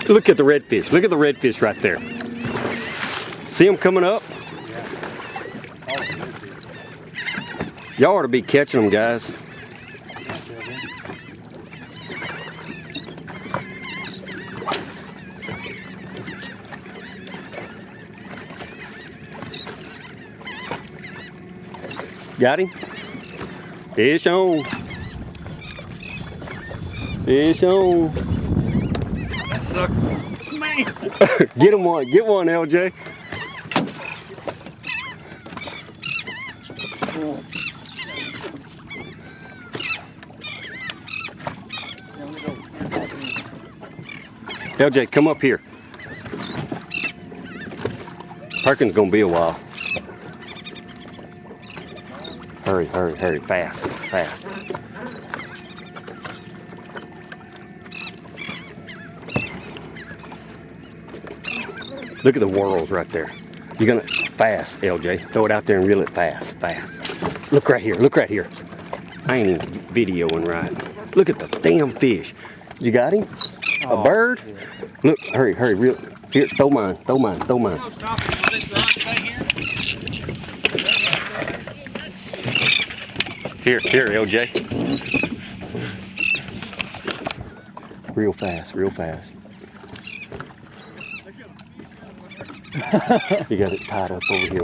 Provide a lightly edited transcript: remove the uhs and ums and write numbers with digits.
Look at the redfish. Look at the redfish right there. See them coming up? Y'all ought to be catching them, guys. Got him? Fish on. Fish on. That sucker. Man. Get him one. Get one, LJ. LJ, come up here. Parking's gonna be a while. Hurry, hurry, hurry, fast, fast. Look at the whorls right there. You're gonna, fast, LJ. Throw it out there and reel it fast, fast. Look right here, look right here. I ain't even videoing right. Look at the damn fish. You got him? A bird? Yeah. Look, hurry, hurry, reel. Here, throw mine, throw mine, throw mine. Here, here, LJ. Real fast, real fast. You got it tied up over here.